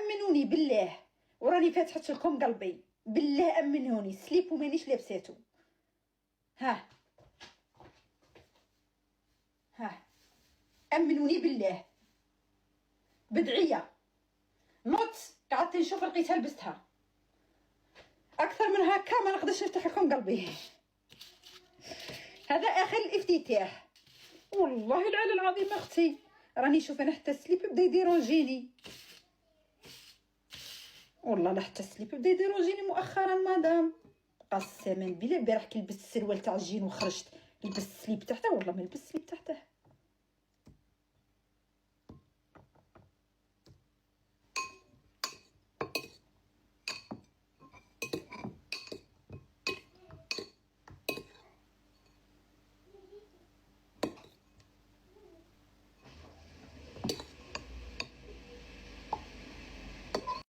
امنوني بالله وراني فاتحت لكم قلبي بالله، امنوني سليب ومانيش لابساتو. ها امنوني بالله بدعيه نوت قعدت نشوف لقيتها لبستها. اكثر من هكا ما نقدرش نفتح لكم قلبي. هذا اخر الافتتاح والله العلي العظيم اختي. راني شوف انا حتى السليب بدا يديرونجيني، والله لا حتى السليب بدا يديرونجيني مؤخرا مدام. قسما بالله البارح كي لبست السروال تاع الجين وخرجت لبست السليب تحته، والله ما لبست السليب تحته.